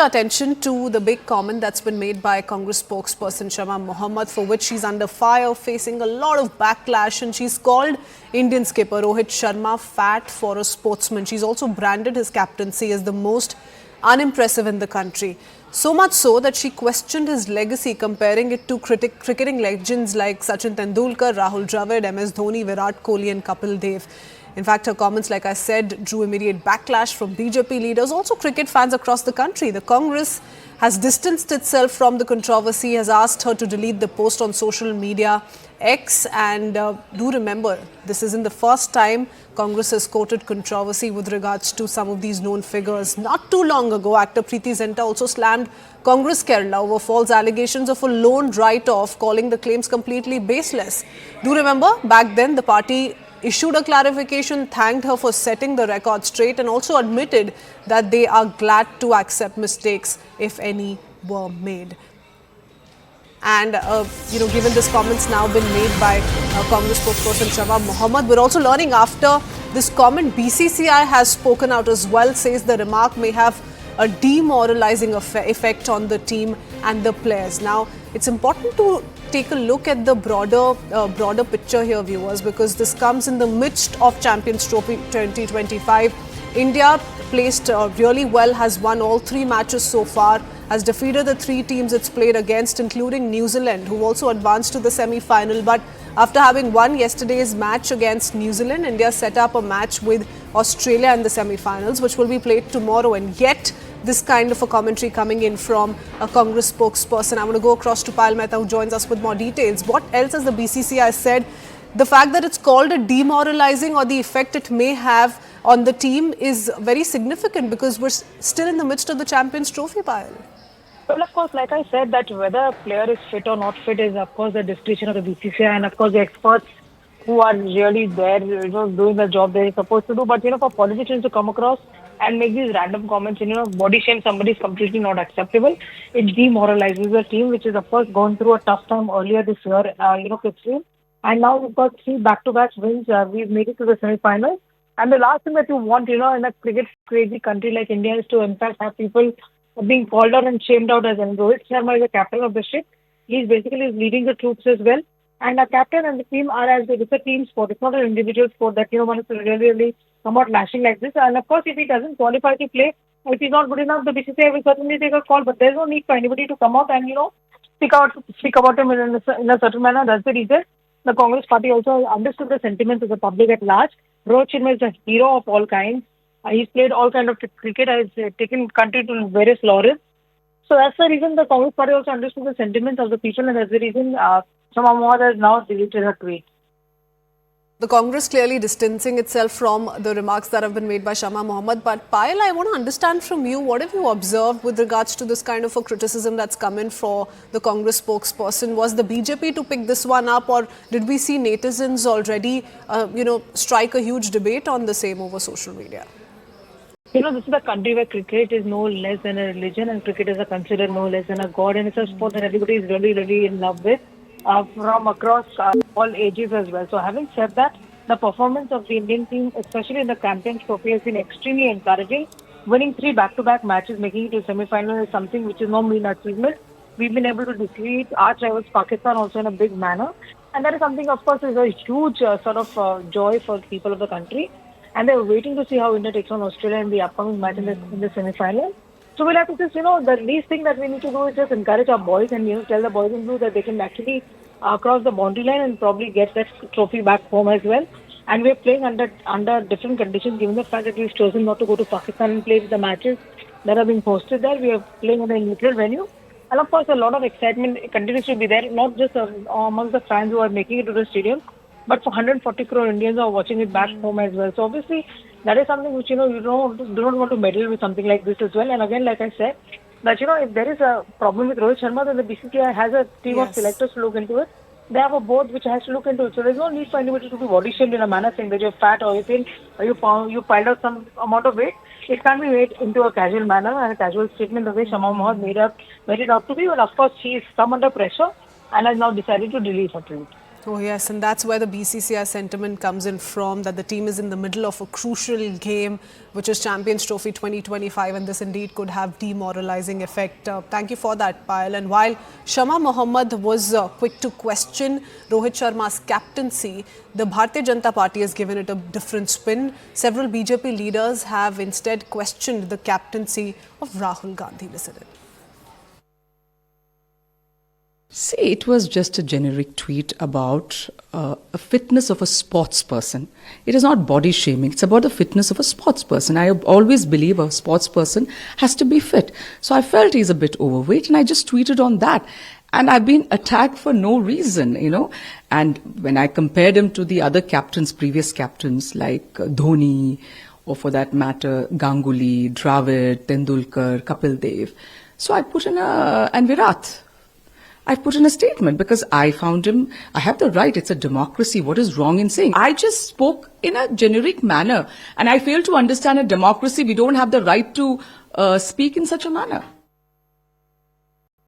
our attention to the big comment that's been made by Congress spokesperson Shama Mohamed, for which she's under fire, facing a lot of backlash, and she's called Indian skipper Rohit Sharma fat for a sportsman. She's also branded his captaincy as the most unimpressive in the country. So much so that she questioned his legacy, comparing it to cricketing legends like Sachin Tendulkar, Rahul Dravid, MS Dhoni, Virat Kohli and Kapil Dev. In fact, her comments, like I said, drew immediate backlash from BJP leaders, also cricket fans across the country. The Congress has distanced itself from the controversy, has asked her to delete the post on social media X. And do remember, this isn't the first time Congress has quoted controversy with regards to some of these known figures. Not too long ago, actor Preeti Zinta also slammed Congress Kerala over false allegations of a loan write-off, calling the claims completely baseless. Do remember, back then the party issued a clarification, thanked her for setting the record straight, and also admitted that they are glad to accept mistakes, if any were made. And, given this comment's now been made by Congress spokesperson Shama Mohamed, we're also learning after this comment, BCCI has spoken out as well, says the remark may have a demoralizing effect on the team and the players. Now, it's important to take a look at the broader picture here, viewers, because this comes in the midst of Champions Trophy 2025. India placed really well, has won all 3 matches so far, has defeated the 3 teams it's played against, including New Zealand, who also advanced to the semi-final. But after having won yesterday's match against New Zealand, India set up a match with Australia in the semi-finals, which will be played tomorrow. And yet, this kind of a commentary coming in from a Congress spokesperson. I want to go across to Payal Mehta, who joins us with more details. What else has the BCCI said? The fact that it's called a demoralizing, or the effect it may have on the team, is very significant because we're still in the midst of the Champions Trophy, Payal. Well, of course, like I said, that whether a player is fit or not fit is, of course, the discretion of the BCCI and, of course, the experts who are really there, doing the job they're supposed to do. But, for politicians to come across and make these random comments and, body shame somebody is completely not acceptable. It demoralizes the team, which is, of course, going through a tough time earlier this year, quickly. And now we've got 3 back-to-back wins. We've made it to the semi-finals. And the last thing that you want, in a cricket-crazy country like India is to, in fact, have people being called out and shamed out as well. Rohit Sharma is the captain of the ship. He's basically leading the troops as well. And the captain and the team are it's a team sport. It's not an individual sport that, one is really come out lashing like this. And of course, if he doesn't qualify to play, if he's not good enough, the BCCI will certainly take a call. But there's no need for anybody to come out and, speak about him in a certain manner. That's the reason the Congress party also understood the sentiments of the public at large. Rohit Sharma is a hero of all kinds. He's played all kinds of cricket. Has taken country to various laurels. So that's the reason the Congress party also understood the sentiments of the people, and that's the reason Shama Muhammad has now deleted her tweet. The Congress clearly distancing itself from the remarks that have been made by Shama Mohamed. But Payal, I want to understand from you, what have you observed with regards to this kind of a criticism that's come in for the Congress spokesperson? Was the BJP to pick this one up, or did we see netizens already, strike a huge debate on the same over social media? This is a country where cricket is no less than a religion, and cricket is considered no less than a god, and it's a sport that everybody is really, really in love with, from across all ages as well. So having said that, the performance of the Indian team, especially in the Champions Trophy, has been extremely encouraging. Winning 3 back-to-back matches, making it to semi-final is something which is no mean achievement. We've been able to defeat arch rivals Pakistan also in a big manner, and that is something, of course, is a huge joy for the people of the country. And they're waiting to see how India takes on Australia in the upcoming match in the semi-final. So we'll have to just, the least thing that we need to do is just encourage our boys and, tell the boys in blue that they can actually cross the boundary line and probably get that trophy back home as well. And we're playing under different conditions, given the fact that we've chosen not to go to Pakistan and play the matches that are being hosted there. We are playing in a neutral venue. And of course, a lot of excitement continues to be there, not just amongst the fans who are making it to the stadium, but for 140 crore Indians who are watching it back home as well. So obviously, that is something which, you don't want to meddle with something like this as well. And again, like I said, that, if there is a problem with Rohit Sharma, then the BCCI has a team of selectors to look into it. They have a board which has to look into it. So there's no need for anybody to be body shamed in a manner saying that you're fat or you piled out some amount of weight. It can't be made into a casual manner and a casual statement the way Shama Muhammad made it out to be. But of course, she is come under pressure and has now decided to delete her tweet. Oh yes, and that's where the BCCI sentiment comes in from, that the team is in the middle of a crucial game, which is Champions Trophy 2025, and this indeed could have demoralizing effect. Thank you for that, Payal. And while Shama Mohamed was quick to question Rohit Sharma's captaincy, the Bharatiya Janata Party has given it a different spin. Several BJP leaders have instead questioned the captaincy of Rahul Gandhi. Listen in. See, it was just a generic tweet about a fitness of a sports person. It is not body shaming. It's about the fitness of a sports person. I always believe a sports person has to be fit. So I felt he's a bit overweight and I just tweeted on that. And I've been attacked for no reason, And when I compared him to the other captains, previous captains like Dhoni, or for that matter, Ganguly, Dravid, Tendulkar, Kapil Dev. So I put in and Virat. I put in a statement because I found him, I have the right, it's a democracy, what is wrong in saying? I just spoke in a generic manner and I fail to understand a democracy, we don't have the right to speak in such a manner.